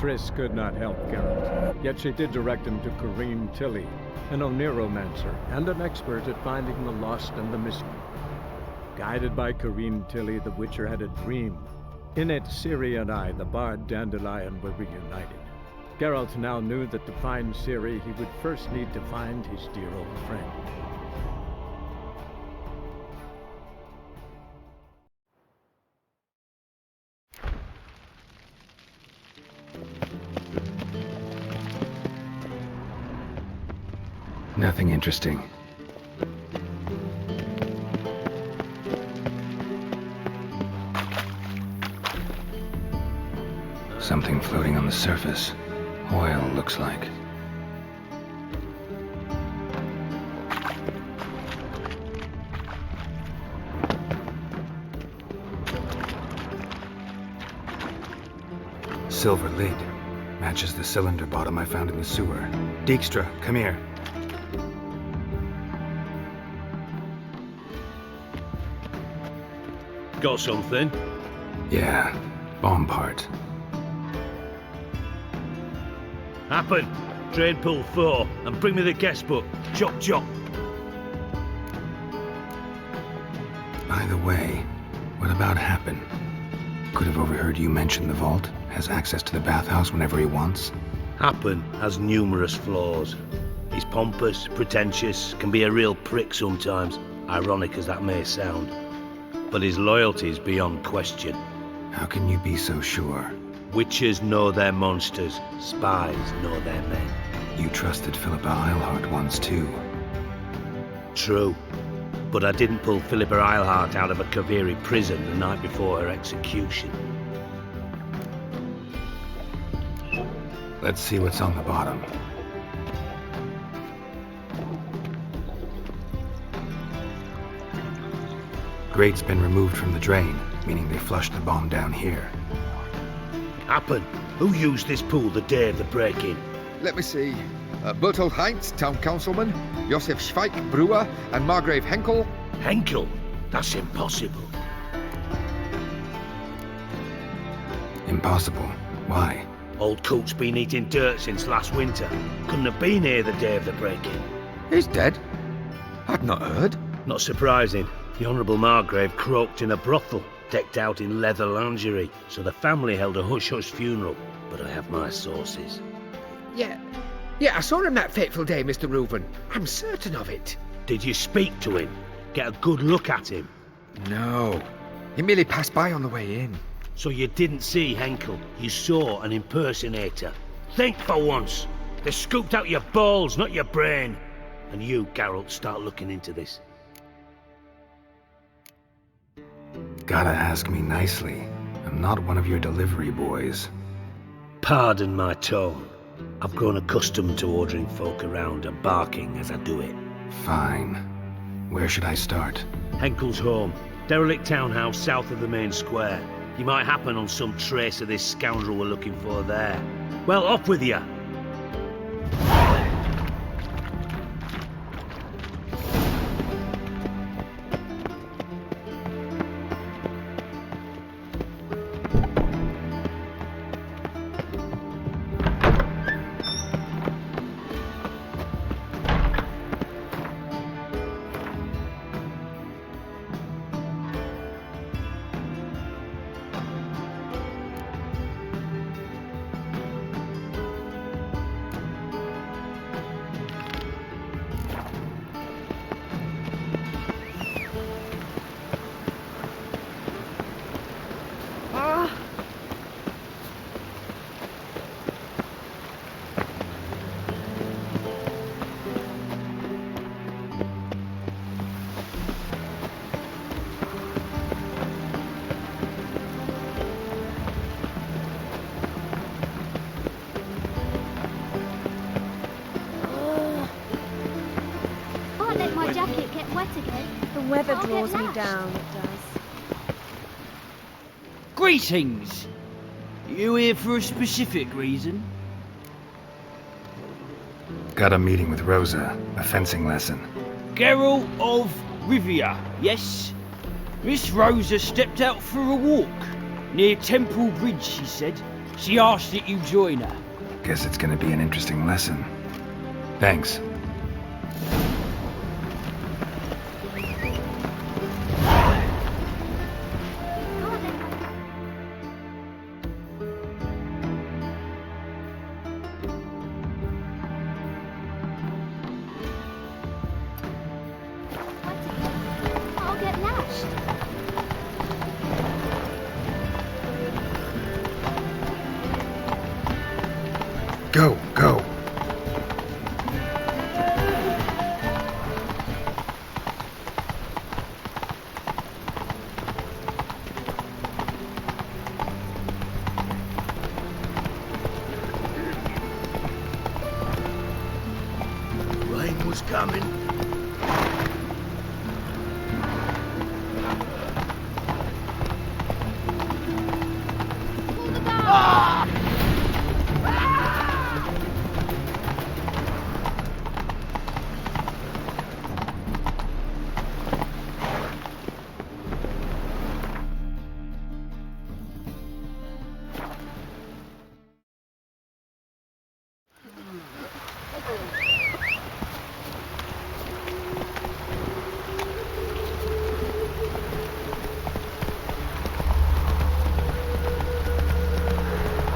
Triss could not help Geralt, yet she did direct him to Corrine Tilly, an oneromancer and an expert at finding the lost and the missing. Guided by Corrine Tilly, the Witcher had a dream. In it, Ciri and I, the bard Dandelion, were reunited. Geralt now knew that to find Ciri, he would first need to find his dear old friend. Nothing interesting. Something floating on the surface. Oil, looks like. Silver lid. Matches the cylinder bottom I found in the sewer. Dijkstra, come here. Got something? Yeah, bomb part. Happen. Drain pool 4 and bring me the guest book. Chop chop. By the way, what about Happen? Could have overheard you mention the vault. Has access to the bathhouse whenever he wants. Happen has numerous flaws. He's pompous, pretentious, can be a real prick sometimes, ironic as that may sound. But his loyalty is beyond question. How can you be so sure? Witches know their monsters, spies know their men. You trusted Philippa Eilhart once too. True, but I didn't pull Philippa Eilhart out of a Kaviri prison the night before her execution. Let's see what's on the bottom. Grate's been removed from the drain, meaning they flushed the bomb down here. Happen. Who used this pool the day of the break-in? Let me see. Bertolt Heinz, town councilman, Josef Schweik, brewer, and Margrave Henkel. Henkel? That's impossible. Impossible. Why? Old coot's been eating dirt since last winter. Couldn't have been here the day of the break-in. He's dead? I'd not heard. Not surprising. The Honourable Margrave croaked in a brothel, decked out in leather lingerie, so the family held a hush-hush funeral. But I have my sources. Yeah, I saw him that fateful day, Mr. Reuven. I'm certain of it. Did you speak to him? Get a good look at him? No. He merely passed by on the way in. So you didn't see Henkel, you saw an impersonator. Think for once. They scooped out your balls, not your brain. And you, Geralt, start looking into this. Gotta ask me nicely. I'm not one of your delivery boys. Pardon my tone. I've grown accustomed to ordering folk around and barking as I do it. Fine. Where should I start? Henkel's home. Derelict townhouse south of the main square. You might happen on some trace of this scoundrel we're looking for there. Well, off with you. The weather draws me down, it does. Greetings! You here for a specific reason? Got a meeting with Rosa, a fencing lesson. Geralt of Rivia, yes? Miss Rosa stepped out for a walk. Near Temple Bridge, she said. She asked that you join her. Guess it's gonna be an interesting lesson. Thanks. I'll get lashed. Go, go. Rain was coming. Pull the guard.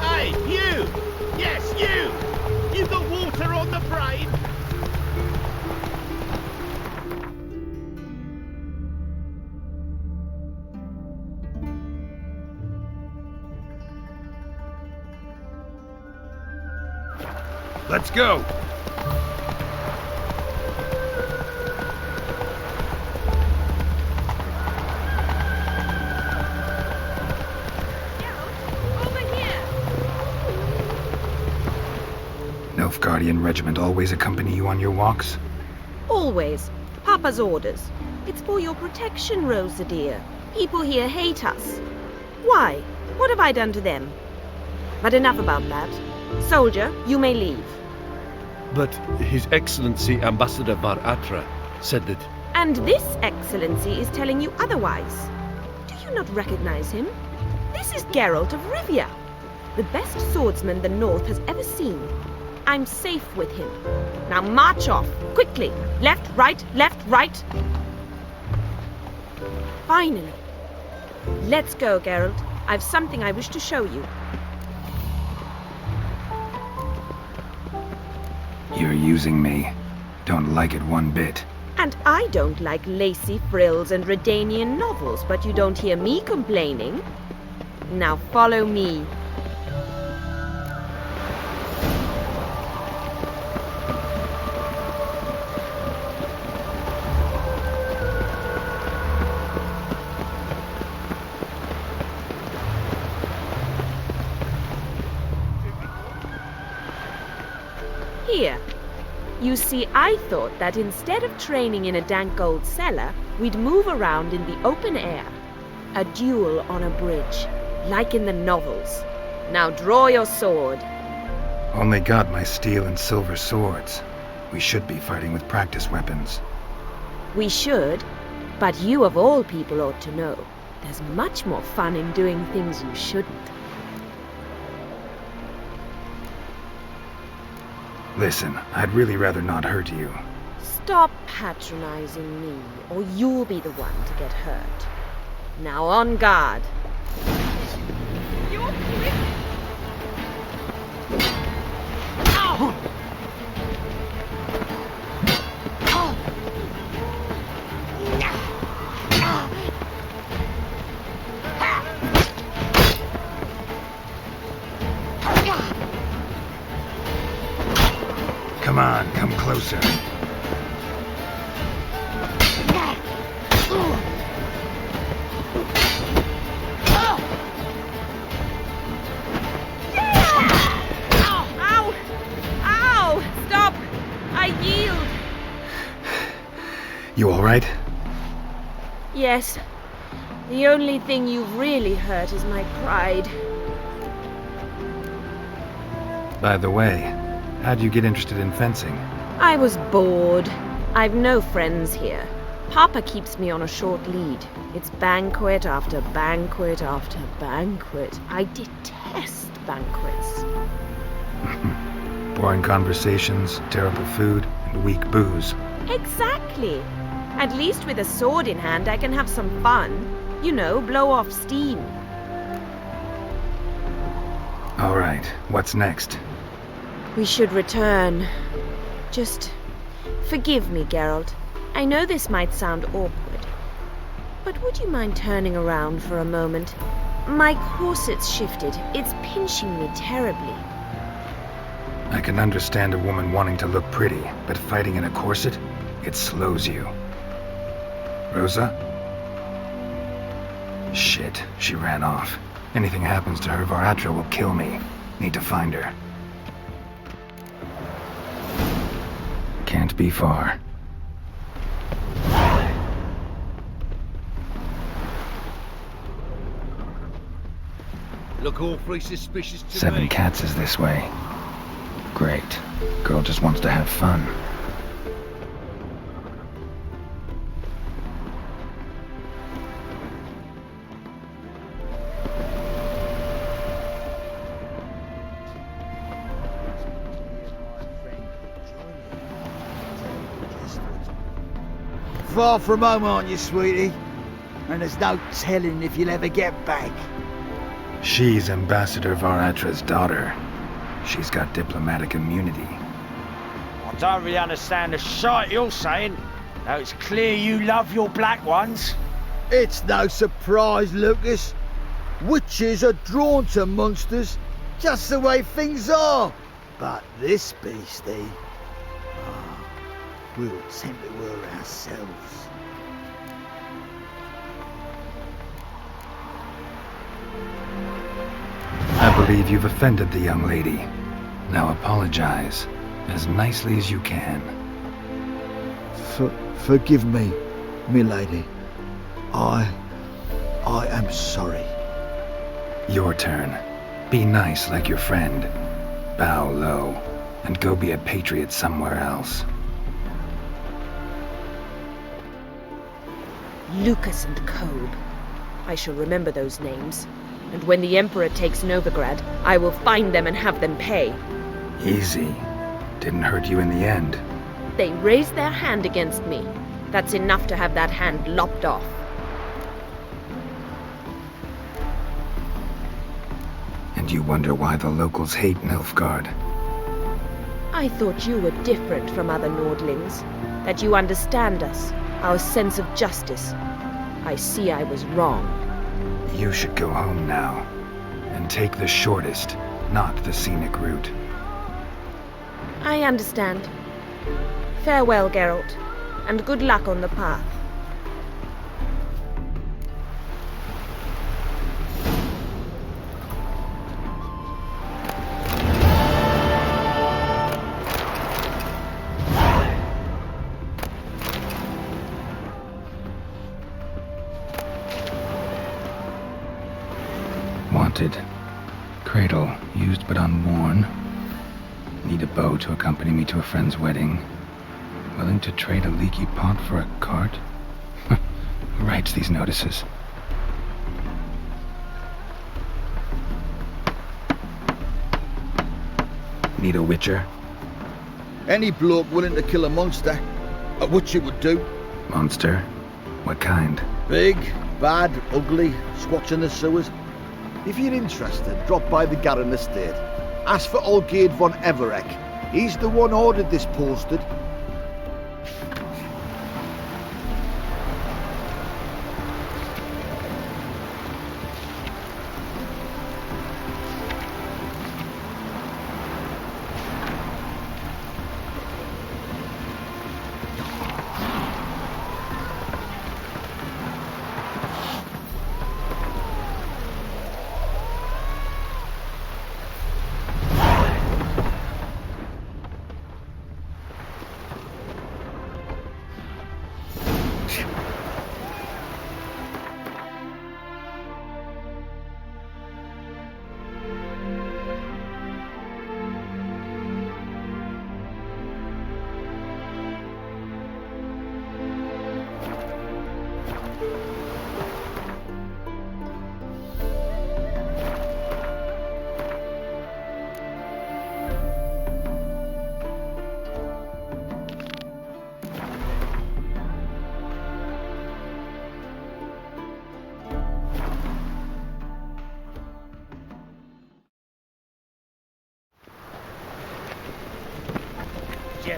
Hey, you! Yes, you! You got water on the brain? Let's go. Over here! Nilfgaardian regiment always accompany you on your walks? Always. Papa's orders. It's for your protection, Rosa dear. People here hate us. Why? What have I done to them? But enough about that. Soldier, you may leave. But His Excellency Ambassador Var Atra said that... And this excellency is telling you otherwise. Do you not recognize him? This is Geralt of Rivia, the best swordsman the North has ever seen. I'm safe with him. Now march off, quickly. Left, right, left, right. Finally. Let's go, Geralt. I've something I wish to show you. You're using me. Don't like it one bit. And I don't like lacy frills and Redanian novels, but you don't hear me complaining. Now follow me. Here. You see, I thought that instead of training in a dank old cellar, we'd move around in the open air. A duel on a bridge, like in the novels. Now draw your sword. Only got my steel and silver swords. We should be fighting with practice weapons. We should, but you of all people ought to know. There's much more fun in doing things you shouldn't. Listen, I'd really rather not hurt you. Stop patronizing me, or you'll be the one to get hurt. Now on guard. You're quick. Ow! Come on, come closer. Ow! Ow! Stop! I yield! You all right? Yes. The only thing you've really hurt is my pride. By the way, how'd you get interested in fencing? I was bored. I've no friends here. Papa keeps me on a short lead. It's banquet after banquet after banquet. I detest banquets. Boring conversations, terrible food, and weak booze. Exactly. At least with a sword in hand, I can have some fun. You know, blow off steam. All right, what's next? We should return. Just forgive me, Geralt. I know this might sound awkward, but would you mind turning around for a moment? My corset's shifted. It's pinching me terribly. I can understand a woman wanting to look pretty, but fighting in a corset, it slows you. Rosa? Shit, she ran off. Anything happens to her, Varatra will kill me. Need to find her. Can't be far. Look awfully suspicious to Seven me. Cats is this way. Great. Girl just wants to have fun. Far from home, aren't you, sweetie? And there's no telling if you'll ever get back. She's Ambassador Varatra's daughter. She's got diplomatic immunity. I don't really understand the shite you're saying. Though it's clear you love your black ones. It's no surprise, Lucas. Witches are drawn to monsters, just the way things are. But this beastie, we'll tend to her ourselves. I believe you've offended the young lady. Now apologize, as nicely as you can. Forgive me, milady. I am sorry. Your turn. Be nice like your friend. Bow low, and go be a patriot somewhere else. Lucas and Kobe. I shall remember those names. And when the Emperor takes Novigrad, I will find them and have them pay. Easy. Didn't hurt you in the end. They raised their hand against me. That's enough to have that hand lopped off. And you wonder why the locals hate Nilfgaard. I thought you were different from other Nordlings. That you understand us, our sense of justice. I see I was wrong. You should go home now, and take the shortest, not the scenic route. I understand. Farewell, Geralt, and good luck on the path. Wanted. Cradle, used but unworn. Need a bow to accompany me to a friend's wedding. Willing to trade a leaky pot for a cart? Who writes these notices? Need a witcher? Any bloke willing to kill a monster, a witcher would do. Monster? What kind? Big, bad, ugly, squats in the sewers. If you're interested, drop by the Garren estate. Ask for Olgierd von Everek. He's the one ordered this posted.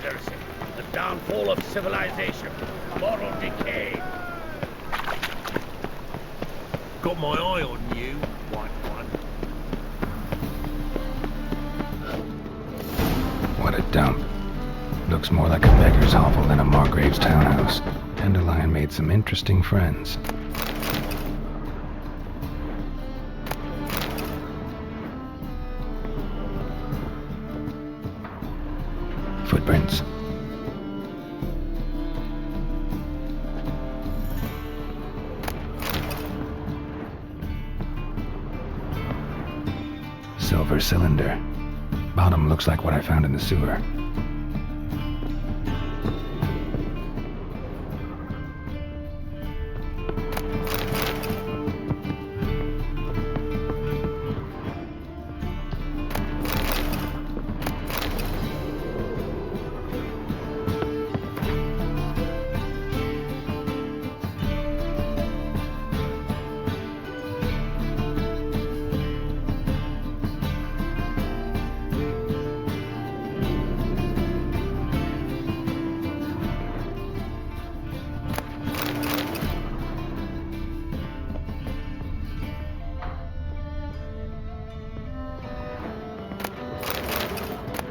degeneracy, the downfall of civilization, moral decay. Got my eye on you, white one. What a dump. Looks more like a beggar's hovel than a Margrave's townhouse. Dandelion made some interesting friends. Footprints. Silver cylinder. Bottom looks like what I found in the sewer.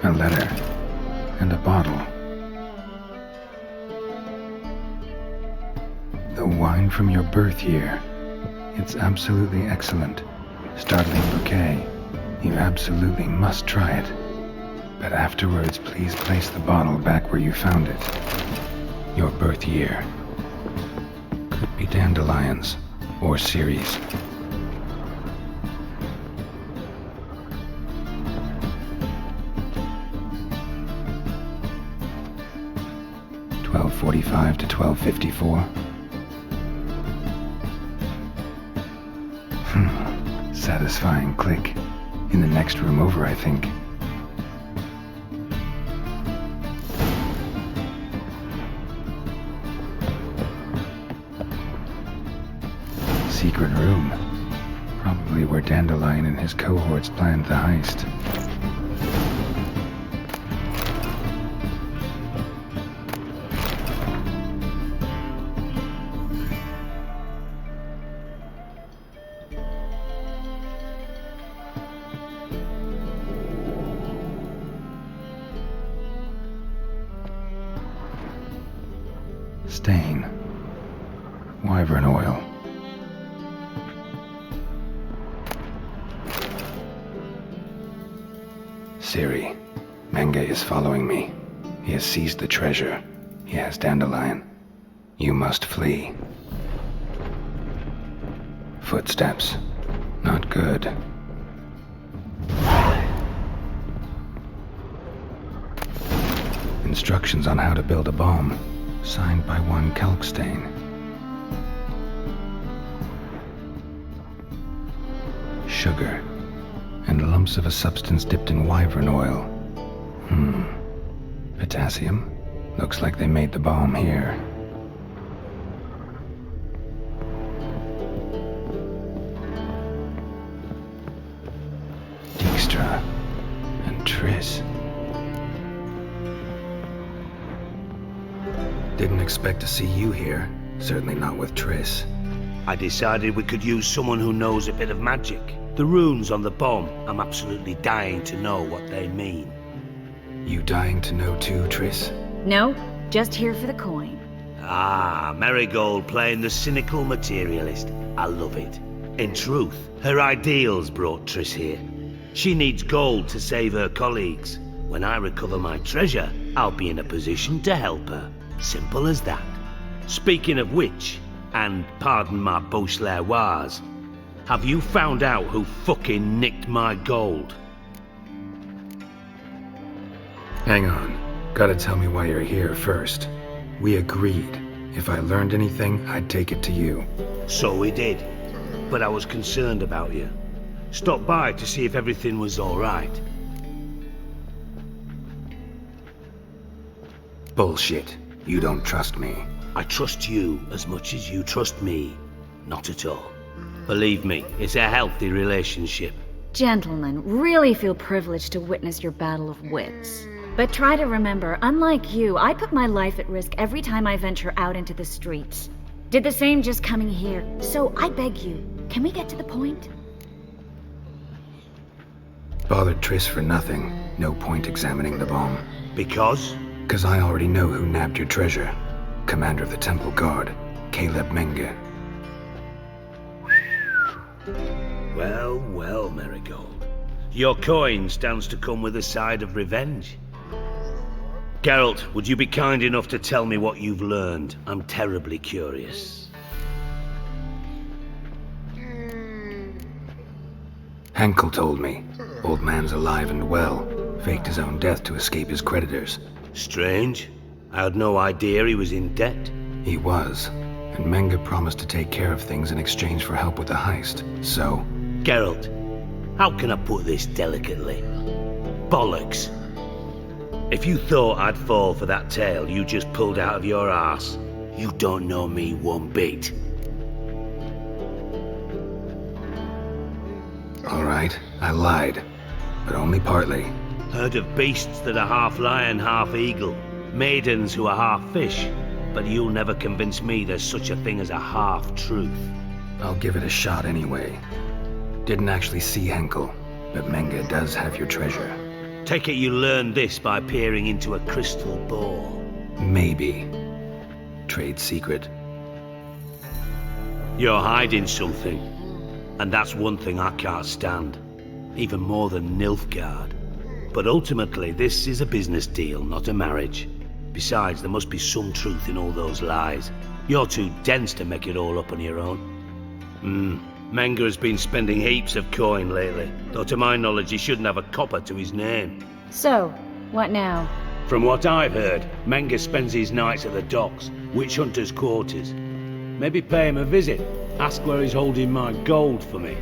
A letter. And a bottle. The wine from your birth year. It's absolutely excellent. Startling bouquet. You absolutely must try it. But afterwards, please place the bottle back where you found it. Your birth year. Could be dandelions. Or Ceres. .45 to 12:54. Satisfying click. In the next room over, I think. Secret room. Probably where Dandelion and his cohorts planned the heist. Stain. Wyvern oil. Siri. Menge is following me. He has seized the treasure. He has Dandelion. You must flee. Footsteps. Not good. Instructions on how to build a bomb. Signed by one Kalkstain. Sugar. And lumps of a substance dipped in wyvern oil. Potassium? Looks like they made the bomb here. Dijkstra. And Triss. Didn't expect to see you here. Certainly not with Triss. I decided we could use someone who knows a bit of magic. The runes on the bomb, I'm absolutely dying to know what they mean. You dying to know too, Triss? No, just here for the coin. Ah, Marigold playing the cynical materialist. I love it. In truth, her ideals brought Triss here. She needs gold to save her colleagues. When I recover my treasure, I'll be in a position to help her. Simple as that. Speaking of which, and pardon my Beauclervoise, have you found out who fucking nicked my gold? Hang on. Gotta tell me why you're here first. We agreed. If I learned anything, I'd take it to you. So we did. But I was concerned about you. Stopped by to see if everything was alright. Bullshit. You don't trust me. I trust you as much as you trust me. Not at all. Believe me, it's a healthy relationship. Gentlemen, really feel privileged to witness your battle of wits. But try to remember, unlike you, I put my life at risk every time I venture out into the streets. Did the same just coming here. So I beg you, can we get to the point? Bothered Triss for nothing. No point examining the bomb. Because? 'Cause I already know who nabbed your treasure. Commander of the Temple Guard, Caleb Menge. Well, well, Marigold. Your coin stands to come with a side of revenge. Geralt, would you be kind enough to tell me what you've learned? I'm terribly curious. Henkel told me. Old man's alive and well. Faked his own death to escape his creditors. Strange. I had no idea he was in debt. He was. And Menge promised to take care of things in exchange for help with the heist. So... Geralt, how can I put this delicately? Bollocks. If you thought I'd fall for that tale you just pulled out of your arse, you don't know me one bit. All right, I lied. But only partly. Heard of beasts that are half lion, half eagle. Maidens who are half fish. But you'll never convince me there's such a thing as a half-truth. I'll give it a shot anyway. Didn't actually see Henkel, but Menge does have your treasure. Take it you learned this by peering into a crystal ball. Maybe. Trade secret. You're hiding something. And that's one thing I can't stand. Even more than Nilfgaard. But ultimately, this is a business deal, not a marriage. Besides, there must be some truth in all those lies. You're too dense to make it all up on your own. Menge has been spending heaps of coin lately, though to my knowledge he shouldn't have a copper to his name. So, what now? From what I've heard, Menge spends his nights at the docks, witch hunters' quarters. Maybe pay him a visit. Ask where he's holding my gold for me.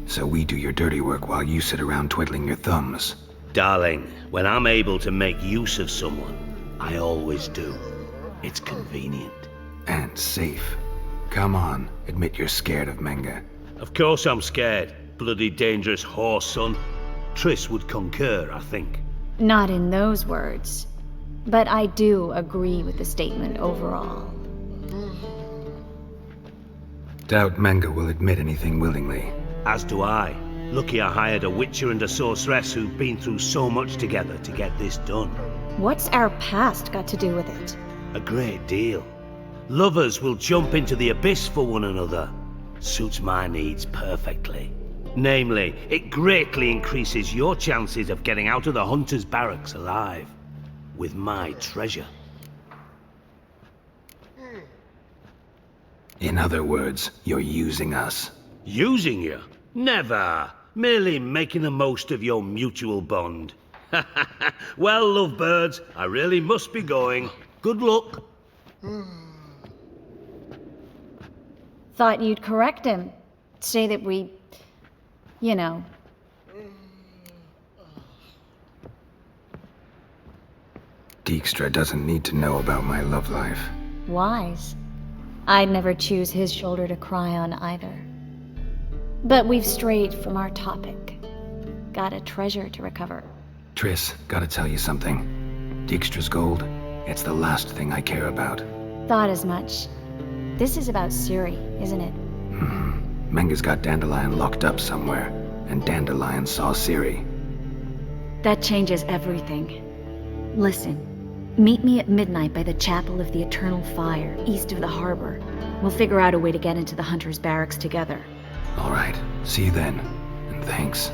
So we do your dirty work while you sit around twiddling your thumbs. Darling, when I'm able to make use of someone, I always do. It's convenient. And safe. Come on, admit you're scared of Menge. Of course I'm scared. Bloody dangerous horse, son. Triss would concur, I think. Not in those words. But I do agree with the statement overall. Doubt Menge will admit anything willingly. As do I. Lucky I hired a witcher and a sorceress who've been through so much together to get this done. What's our past got to do with it? A great deal. Lovers will jump into the abyss for one another. Suits my needs perfectly. Namely, it greatly increases your chances of getting out of the hunter's barracks alive. With my treasure. In other words, you're using us. Using you? Never. Merely making the most of your mutual bond. Well, lovebirds, I really must be going. Good luck. Thought you'd correct him. Say that we... you know... Dijkstra doesn't need to know about my love life. Wise. I'd never choose his shoulder to cry on either. But we've strayed from our topic. Got a treasure to recover. Triss, gotta tell you something. Dijkstra's gold, it's the last thing I care about. Thought as much. This is about Ciri, isn't it? Menge's got Dandelion locked up somewhere, and Dandelion saw Ciri. That changes everything. Listen. Meet me at midnight by the Chapel of the Eternal Fire, east of the harbor. We'll figure out a way to get into the Hunter's barracks together. All right, see you then, and thanks.